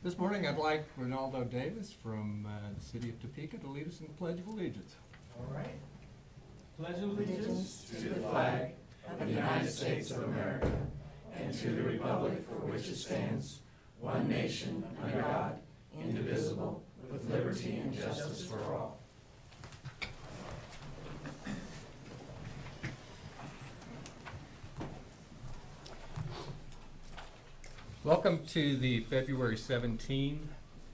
This morning, I'd like Ronaldo Davis from the city of Topeka to lead us in the Pledge of Allegiance. All right. Pledge allegiance to the flag of the United States of America and to the republic for which it stands, one nation, under God, indivisible, with liberty and justice for all. Welcome to the February 17,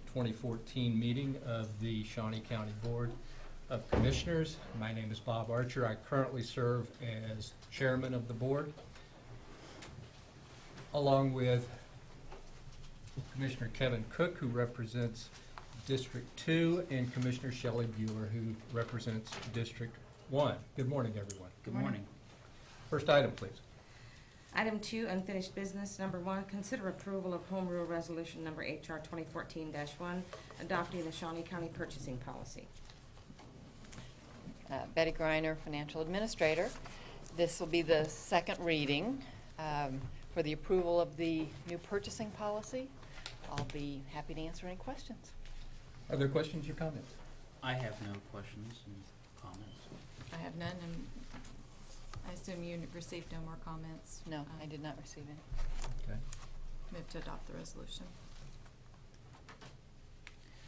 2014 meeting of the Shawnee County Board of Commissioners. My name is Bob Archer. I currently serve as chairman of the board, along with Commissioner Kevin Cook, who represents District 2, and Commissioner Shelley Bueller, who represents District 1. Good morning, everyone. Good morning. First item, please. Item 2, unfinished business. Number 1, consider approval of Home Rule Resolution Number HR 2014-1, adopting the Shawnee County purchasing policy. Betty Greiner, Financial Administrator. This will be the second reading for the approval of the new purchasing policy. I'll be happy to answer any questions. Are there questions or comments? I have no questions and comments. I have none, and I assume you received no more comments. No, I did not receive any. Okay. Move to adopt the resolution.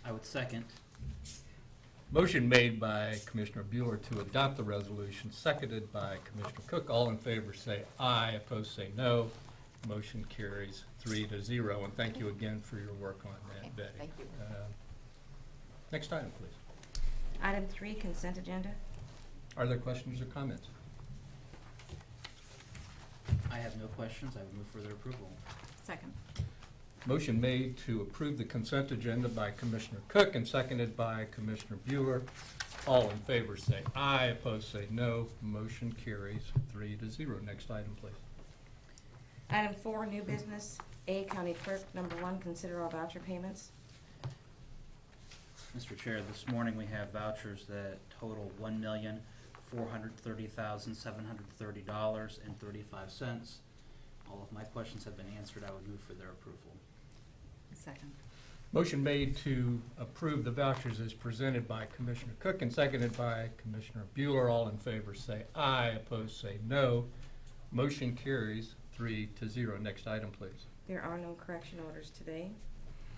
I would second. Motion made by Commissioner Bueller to adopt the resolution, seconded by Commissioner Cook. All in favor say aye, opposed say no. Motion carries 3-0. And thank you again for your work on that, Okay, Betty. thank you. Next item, please. Item 3, consent agenda. Are there questions or comments? I have no questions. I would move for their approval. Second. Motion made to approve the consent agenda by Commissioner Cook and seconded by Commissioner Bueller. All in favor say aye, opposed say no. Motion carries 3-0. Next item, please. Item 4, new business. A, County Clerk. Number 1, consider all voucher payments. Mr. Chair, this morning we have vouchers that total $1,430,730.35. All of my questions have been answered. I would move for their approval. Second. Motion made to approve the vouchers as presented by Commissioner Cook and seconded by Commissioner Bueller. All in favor say aye, opposed say no. Motion carries 3-0. Next item, please. There are no correction orders today.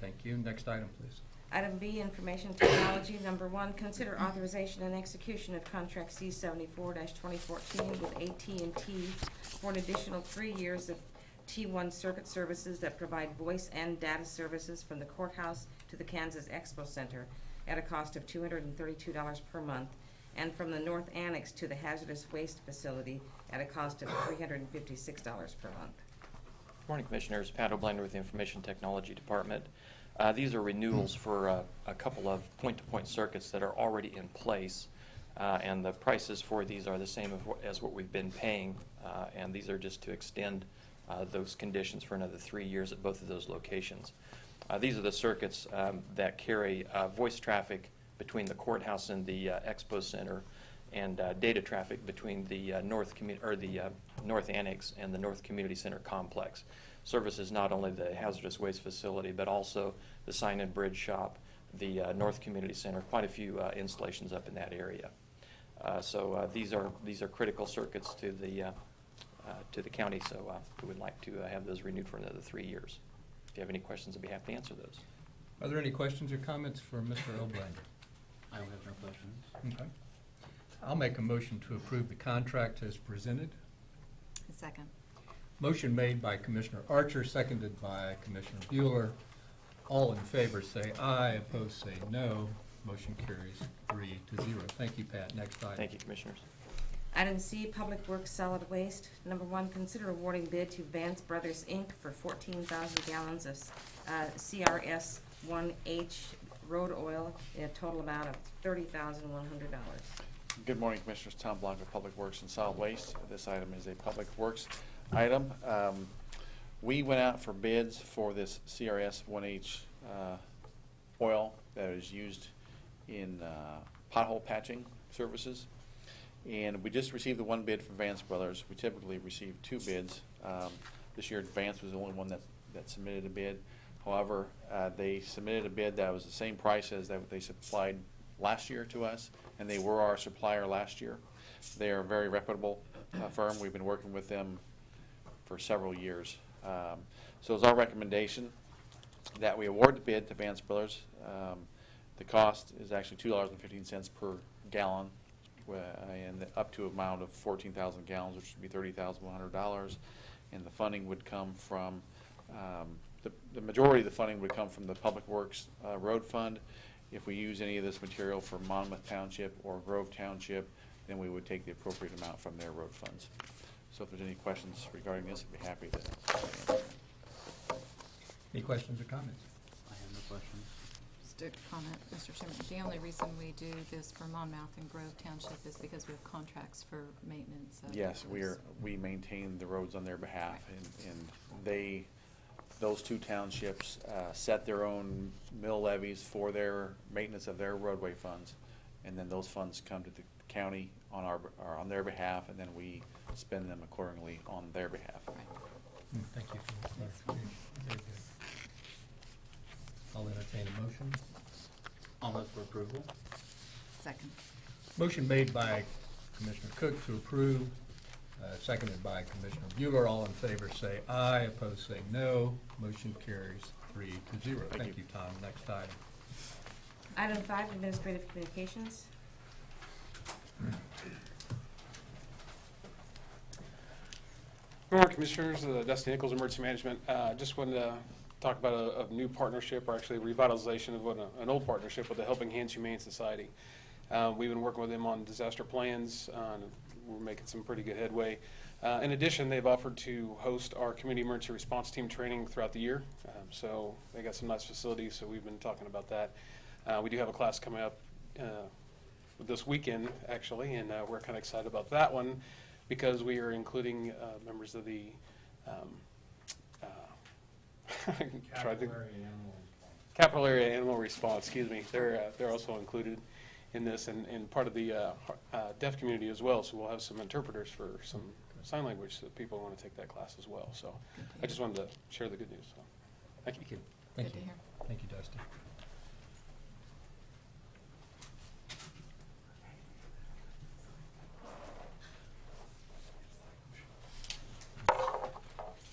Thank you. Next item, please. Item B, information technology. Number 1, consider authorization and execution of contract C74-2014 with AT&T for an additional 3 years of T1 circuit services that provide voice and data services from the courthouse to the Kansas Expo Center at a cost of $232 per month, and from the North Annex to the hazardous waste facility at a cost of $356 per month. Good morning, Commissioners. Pat O'Blinder with the Information Technology Department. These are renewals for a couple of point-to-point circuits that are already in place, and the prices for these are the same as what we've been paying, and these are just to extend those conditions for another 3 years at both of those locations. These are the circuits that carry voice traffic between the courthouse and the Expo Center, and data traffic between the North Annex and the North Community Center complex. Services not only the hazardous waste facility, but also the sign and bridge shop, the North Community Center, quite a few installations up in that area. So these are critical circuits to the county, so we would like to have those renewed for another 3 years. If you have any questions, I'd be happy to answer those. Are there any questions or comments for Mr. O'Blinder? I have no questions. Okay. I'll make a motion to approve the contract as presented. Second. Motion made by Commissioner Archer, seconded by Commissioner Bueller. All in favor say aye, opposed say no. Motion carries 3-0. Thank you, Pat. Next item. Thank you, Commissioners. Item C, Public Works Solid Waste. Number 1, consider awarding bid to Vance Brothers, Inc. for 14,000 gallons of CRS 1H road oil in a total amount of $30,100. Good morning, Commissioners. Tom Blanco, Public Works and Solid Waste. This item is a Public Works item. We went out for bids for this CRS 1H oil that is used in pothole patching services. And we just received the one bid from Vance Brothers. We typically receive 2 bids. This year, Vance was the only one that submitted a bid. However, they submitted a bid that was the same price as that they supplied last year to us, and they were our supplier last year. They are a very reputable firm. We've been working with them for several years. So it's our recommendation that we award the bid to Vance Brothers. The cost is actually $2.15 per gallon, and up to an amount of 14,000 gallons, which would be $30,100. And the funding would come from, the majority of the funding would come from the Public Works Road Fund. If we use any of this material for Monmouth Township or Grove Township, then we would take the appropriate amount from their road funds. So if there's any questions regarding this, I'd be happy to answer. Any questions or comments? I have no questions. Just a comment, Mr. Chairman. The only reason we do this for Monmouth and Grove Township is because we have contracts for maintenance. Yes, we maintain the roads on their behalf, and those two townships set their own mill levies for their maintenance of their roadway funds, and then those funds come to the county on their behalf, and then we spend them accordingly on their behalf. Thank you for the clarification. Very good. I'll entertain a motion. I'll move for approval. Second. Motion made by Commissioner Cook to approve, seconded by Commissioner Bueller. All in favor say aye, opposed say no. Motion carries 3-0. Thank you, Tom. Next item. Item 5, administrative communications. Good morning, Commissioners. Dusty Nichols, Emergency Management. Just wanted to talk about a new partnership, or actually revitalization of an old partnership with the Helping Hands Humane Society. We've been working with them on disaster plans. We're making some pretty good headway. In addition, they've offered to host our community emergency response team training throughout the year. So they got some nice facilities, so we've been talking about that. We do have a class coming up this weekend, actually, and we're kind of excited about that one because we are including members of the Capital Area Animal Response, excuse me. They're also included in this, and part of the deaf community as well. So we'll have some interpreters for some sign language so that people want to take that class as well. So I just wanted to share the good news. So thank you. Thank Good you. to hear. Thank you, Dusty.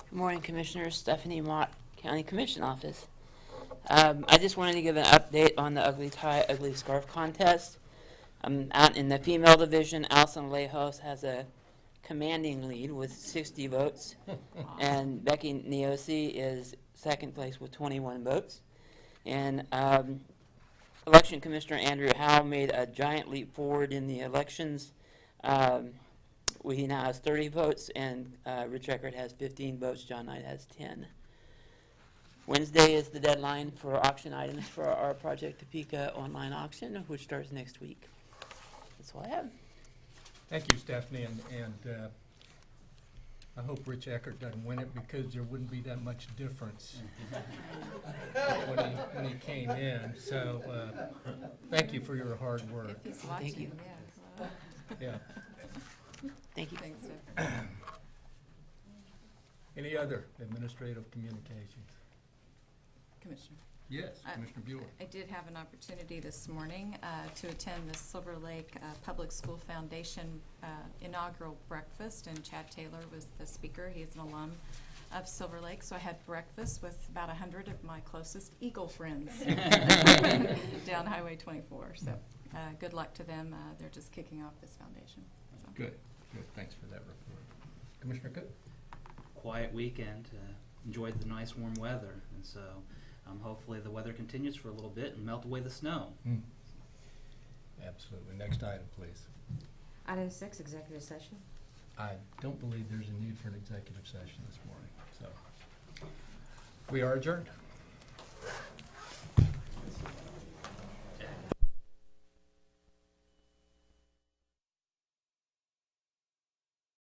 Good morning, Commissioners. Stephanie Mott, County Commission Office. I just wanted to give an update on the Ugly Tie, Ugly Scarf contest. Out in the female division, Alison Lejos has a commanding lead with 60 votes, and Becky Neosi is second place with 21 votes. And Election Commissioner Andrew Howe made a giant leap forward in the elections. He now has 30 votes, and Rich Eckert has 15 votes. John Knight has 10. Wednesday is the deadline for auction items for our Project Topeka online auction, which starts next week. That's all I have. Thank you, Stephanie, and I hope Rich Eckert doesn't win it because there wouldn't be that much difference when he came in. So thank you for your hard work. If he's watching, you. yeah. Yeah. Thank you. Thanks, Steph. Any other administrative communications? Commissioner. Yes, I- Commissioner Bueller. I did have an opportunity this morning to attend the Silver Lake Public School Foundation inaugural breakfast, and Chad Taylor was the speaker. He is an alum of Silver Lake, so I had breakfast with about 100 of my closest Eagle friends down Highway 24. So good luck to them. They're just kicking off this foundation. So. Good. Thanks for that report. Commissioner Cook? Quiet weekend. Enjoyed the nice warm weather, and so hopefully the weather continues for a little bit and melt away the snow. Absolutely. Next item, please. Item 6, executive session. I don't believe there's a need for an executive session this morning, so we are adjourned.